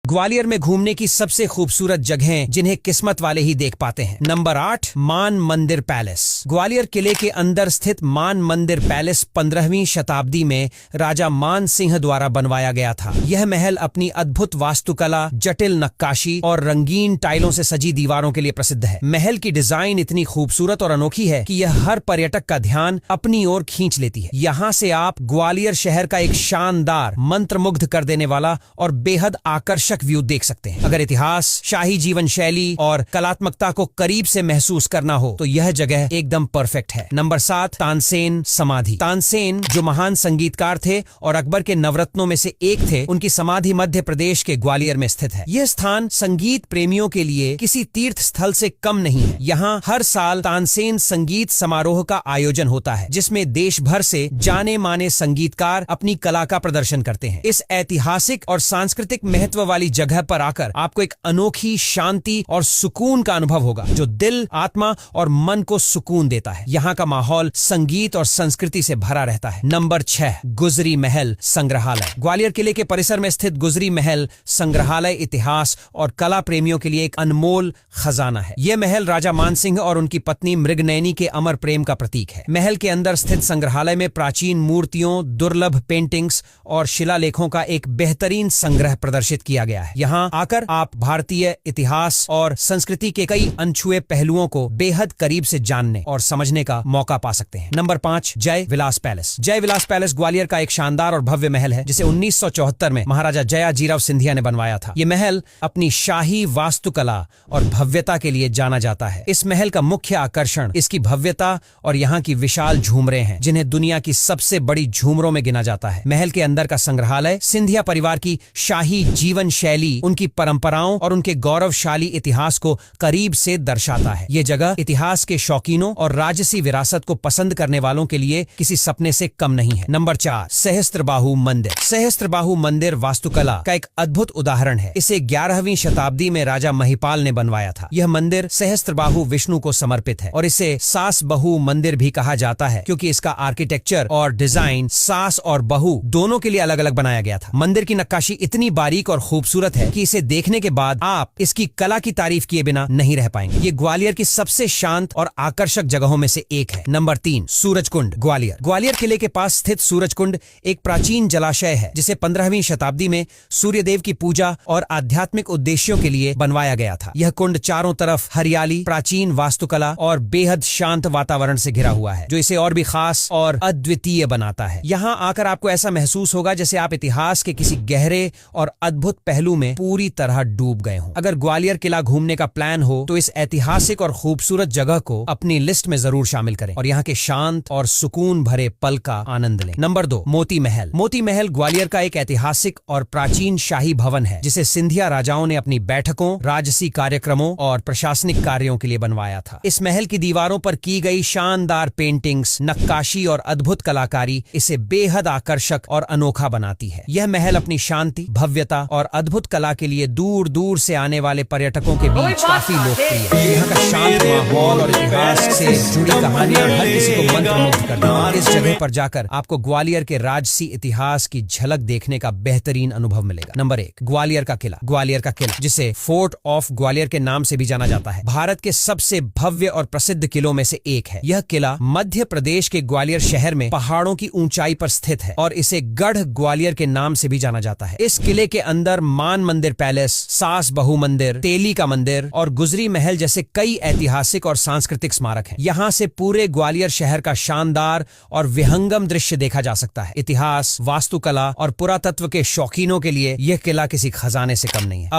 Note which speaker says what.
Speaker 1: ग्वालियर में घूमने की सबसे खूबसूरत जगहें जिन्हें किस्मत वाले ही देख पाते हैं। नंबर 8, मान मंदिर पैलेस। ग्वालियर किले के अंदर स्थित मान मंदिर पैलेस 15वीं शताब्दी में राजा मान सिंह द्वारा बनवाया गया था। यह महल अपनी अद्भुत वास्तुकला, जटिल नक्काशी और रंगीन टाइलों से सजी दीवारों के लिए प्रसिद्ध है। महल की डिजाइन इतनी खूबसूरत और अनोखी है कि यह हर पर्यटक का ध्यान अपनी ओर खींच लेती है। यहाँ से आप ग्वालियर शहर का एक शानदार, मंत्रमुग्ध कर देने वाला और बेहद आकर्षक व्यू देख सकते हैं। अगर इतिहास, शाही जीवन शैली और कलात्मकता को करीब से महसूस करना हो तो यह जगह एकदम परफेक्ट है। नंबर 7, तानसेन समाधि। तानसेन जो महान संगीतकार थे और अकबर के नवरत्नों में से एक थे, उनकी समाधि मध्य प्रदेश के ग्वालियर में स्थित है। यह स्थान संगीत प्रेमियों के लिए किसी तीर्थ स्थल से कम नहीं है। यहाँ हर साल तानसेन संगीत समारोह का आयोजन होता है, जिसमें देश भर से जाने माने संगीतकार अपनी कला का प्रदर्शन करते हैं। इस ऐतिहासिक और सांस्कृतिक महत्व वाली जगह पर आकर आपको एक अनोखी शांति और सुकून का अनुभव होगा, जो दिल, आत्मा और मन को सुकून देता है। यहाँ का माहौल संगीत और संस्कृति से भरा रहता है। नंबर 6, गुजरी महल संग्रहालय। ग्वालियर किले के परिसर में स्थित गुजरी महल संग्रहालय इतिहास और कला प्रेमियों के लिए एक अनमोल खजाना है। यह महल राजा मानसिंह और उनकी पत्नी मृगनयनी के अमर प्रेम का प्रतीक है। महल के अंदर स्थित संग्रहालय में प्राचीन मूर्तियों, दुर्लभ पेंटिंग्स और शिलालेखों का एक बेहतरीन संग्रह प्रदर्शित किया गया है। यहाँ आकर आप भारतीय इतिहास और संस्कृति के कई अनछुए पहलुओं को बेहद करीब से जानने और समझने का मौका पा सकते हैं। Number 5, Jai Vilas palace. Jai Vilas palace Gwalior का एक शानदार और भव्य महल है, जिसे 1974 में महाराजा जयाजीराव सिंधिया ने बनवाया था। यह महल अपनी शाही वास्तुकला और भव्यता के लिए जाना जाता है। इस महल का मुख्य आकर्षण इसकी भव्यता और यहाँ की विशाल झूमरें हैं, जिन्हें दुनिया की सबसे बड़ी झूमरों में गिना जाता है। महल के अंदर का संग्रहालय सिंधिया परिवार की शाही जीवन शैली, उनकी परंपराओं और उनके गौरवशाली इतिहास को करीब से दर्शाता है। ये जगह इतिहास के शौकीनों और राजसी विरासत को पसंद करने वालों के लिए किसी सपने से कम नहीं है। नंबर 4, सहस्त्रबाहु मंदिर। सहस्त्रबाहु मंदिर वास्तुकला का एक अद्भुत उदाहरण है। इसे 11वीं शताब्दी में राजा महिपाल ने बनवाया था। यह मंदिर सहस्त्रबाहु विष्णु को समर्पित है और इसे सास बहु मंदिर भी कहा जाता है, क्योंकि इसका आर्किटेक्चर और डिजाइन सास और बहु दोनों के लिए अलग अलग बनाया गया था। मंदिर की नक्काशी इतनी बारीक और खूबसूरत है कि इसे देखने के बाद आप इसकी कला की तारीफ किए बिना नहीं रह पाएंगे। ये ग्वालियर की सबसे शांत और आकर्षक जगहों में से एक है। नंबर 3, सूरजकुंड ग्वालियर। ग्वालियर किले के पास स्थित सूरजकुंड एक प्राचीन जलाशय है, जिसे 15वीं शताब्दी में सूर्यदेव की पूजा और आध्यात्मिक उद्देश्यों के लिए बनवाया गया था। यह कुंड चारों तरफ हरियाली, प्राचीन वास्तुकला और बेहद शांत वातावरण से घिरा हुआ है, जो इसे और भी खास और अद्वितीय बनाता है। यहाँ आकर आपको ऐसा महसूस होगा जैसे आप इतिहास के किसी गहरे और अद्भुत पहलू में पूरी तरह डूब गए हों। अगर ग्वालियर किला घूमने का प्लान हो तो इस ऐतिहासिक और खूबसूरत जगह को अपनी लिस्ट में जरूर शामिल करें और यहाँ के शांत और सुकून भरे पल का आनंद लें। नंबर 2, मोती महल। मोती महल ग्वालियर का एक ऐतिहासिक और प्राचीन शाही भवन है, जिसे सिंधिया राजाओं ने अपनी बैठकों, राजसी कार्यक्रमों और प्रशासनिक कार्यों के लिए बनवाया था। इस महल की दीवारों पर की गई शानदार पेंटिंग्स, नक्काशी और अद्भुत कलाकारी इसे बेहद आकर्षक और अनोखा बनाती है। यह महल अपनी शांति, भव्यता और अद्भुत कला के लिए दूर दूर से आने वाले पर्यटकों के बीच काफी लोकप्रिय है। यहाँ का शांत माहौल और इतिहास से जुड़ी कहानियां हर किसी को मंत्रमुग्ध करती हैं। इस जगह पर जाकर आपको ग्वालियर के राजसी इतिहास की झलक देखने का बेहतरीन अनुभव मिलेगा। नंबर 1, ग्वालियर का किला। ग्वालियर का किला, जिसे फोर्ट ऑफ ग्वालियर के नाम से भी जाना जाता है, भारत के सबसे भव्य और प्रसिद्ध किलों में से एक है। यह किला मध्य प्रदेश के ग्वालियर शहर में पहाड़ों की ऊंचाई पर स्थित है और इसे गढ़ ग्वालियर के नाम से भी जाना जाता है। इस किले के अंदर मान मंदिर पैलेस, सास बहु मंदिर, तेली का मंदिर और गुजरी महल जैसे कई ऐतिहासिक और सांस्कृतिक स्मारक हैं। यहाँ से पूरे ग्वालियर शहर का शानदार और विहंगम दृश्य देखा जा सकता है। इतिहास, वास्तुकला और पुरातत्व के शौकीनों के लिए यह किला किसी खजाने से कम नहीं है। अब